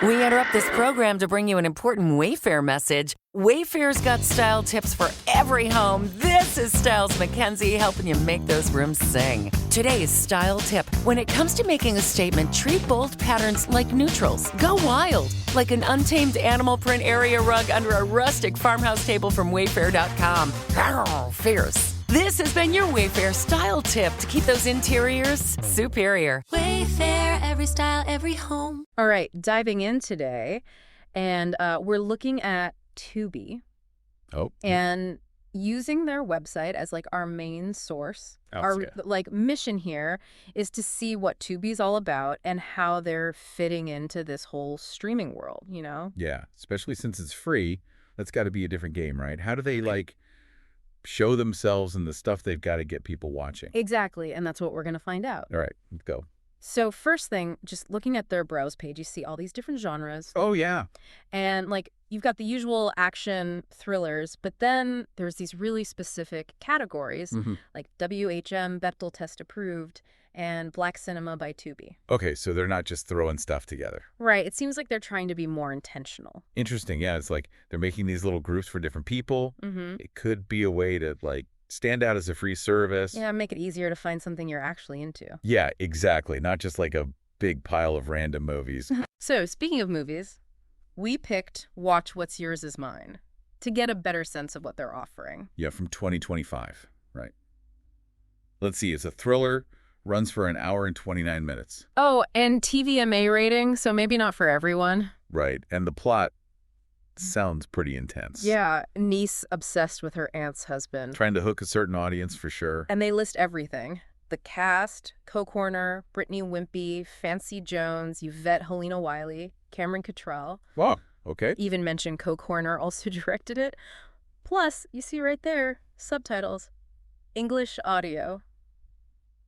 We interrupt this program to bring you an important Wayfair message. Wayfair's got style tips for every home. This is Styles McKenzie helping you make those rooms sing. Today's style tip. When it comes to making a statement, treat bold patterns like neutrals. Go wild, like an untamed animal print area rug under a rustic farmhouse table from Wayfair.com. Arr, fierce. This has been your Wayfair style tip to keep those interiors superior. Wayfair, every style, every home. All right, diving in today, and we're looking at Tubi. Oh. And using their website as like our main source. Our like mission here is to see what Tubi's all about and how they're fitting into this whole streaming world, you know? Yeah, especially since it's free. That's got to be a different game, right? How do they like show themselves and the stuff they've got to get people watching? Exactly, and that's what we're going to find out. All right, let's go. So first thing, just looking at their browse page, you see all these different genres. Oh, yeah. And like you've got the usual action thrillers, but then there's these really specific categories like WHM, Bechtel Test Approved, and Black Cinema by Tubi. Okay, so they're not just throwing stuff together. Right. It seems like they're trying to be more intentional. Interesting. Yeah, it's like they're making these little groups for different people. It could be a way to like stand out as a free service. Yeah, make it easier to find something you're actually into. Yeah, exactly. Not just like a big pile of random movies. So speaking of movies, we picked Watch What's Yours Is Mine to get a better sense of what they're offering. Yeah, from 2025. Right. Let's see. It's a thriller, runs for an hour and 29 minutes. Oh, and TVMA rating, so maybe not for everyone. Right. And the plot sounds pretty intense. Yeah, niece obsessed with her aunt's husband. Trying to hook a certain audience for sure. And they list everything. The cast, Coke Horner, Brittany Wimpey, Fancy Jones, Yvette Helena Wiley, Cameron Cottrell. Wow, okay. Even mentioned Coke Horner also directed it. Plus, you see right there, subtitles. English audio.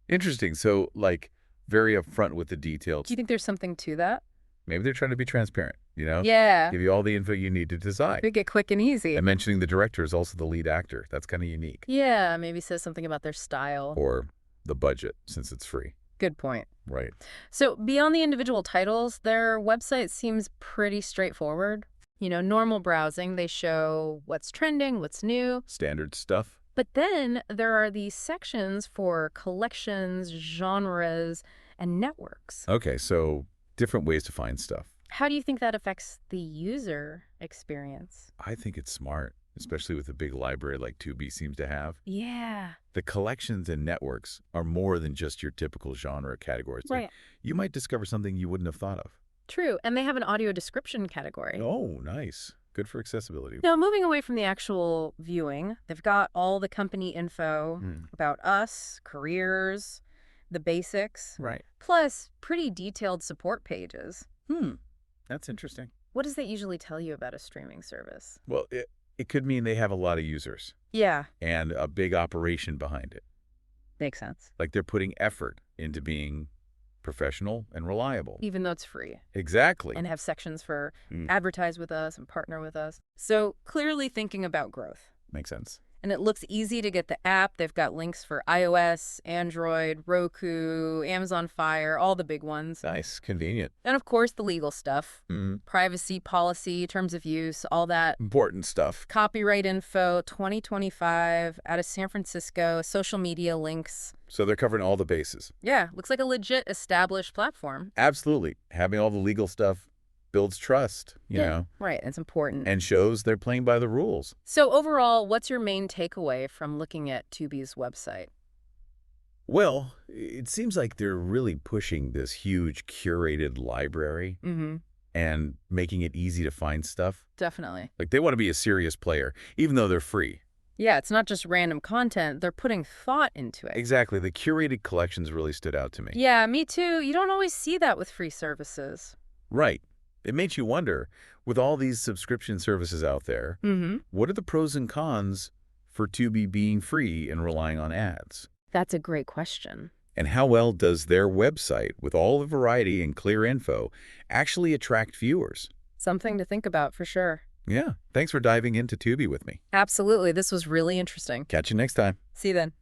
Interesting. So, like, very upfront with the details. Do you think there's something to that? Maybe they're trying to be transparent, you know? Yeah. Give you all the info you need to decide. Make it quick and easy. And mentioning the director is also the lead actor. That's kind of unique. Yeah, maybe says something about their style. Or the budget, since it's free. Good point. Right. So beyond the individual titles, their website seems pretty straightforward. You know, normal browsing, they show what's trending, what's new. Standard stuff. But then there are these sections for collections, genres, and networks. Okay, so different ways to find stuff. How do you think that affects the user experience? I think it's smart, especially with a big library like Tubi seems to have. Yeah. The collections and networks are more than just your typical genre categories. Right. Like, you might discover something you wouldn't have thought of. True. And they have an audio description category. Oh, nice. Good for accessibility. Now, moving away from the actual viewing, they've got all the company info about us, careers, the basics. Right. Plus, pretty detailed support pages. That's interesting. What does that usually tell you about a streaming service? Well, it could mean they have a lot of users. Yeah. And a big operation behind it. Makes sense. Like they're putting effort into being professional and reliable. Even though it's free. Exactly. And have sections for advertise with us and partner with us. So clearly thinking about growth. Makes sense. And it looks easy to get the app. They've got links for iOS, Android, Roku, Amazon Fire, all the big ones. Nice. Convenient. And of course, the legal stuff. Privacy policy, terms of use, all that. Important stuff. Copyright info, 2025, out of San Francisco, social media links. So they're covering all the bases. Yeah, looks like a legit established platform. Absolutely. Having all the legal stuff builds trust, you know. Right, it's important. And shows they're playing by the rules. So overall, what's your main takeaway from looking at Tubi's website? Well, it seems like they're really pushing this huge curated library and making it easy to find stuff. Definitely. Like they want to be a serious player, even though they're free. Yeah, it's not just random content. They're putting thought into it. Exactly. The curated collections really stood out to me. Yeah, me too. You don't always see that with free services. Right. It makes you wonder, with all these subscription services out there, what are the pros and cons for Tubi being free and relying on ads? That's a great question. And how well does their website, with all the variety and clear info, actually attract viewers? Something to think about for sure. Yeah. Thanks for diving into Tubi with me. Absolutely. This was really interesting. Catch you next time. See you then.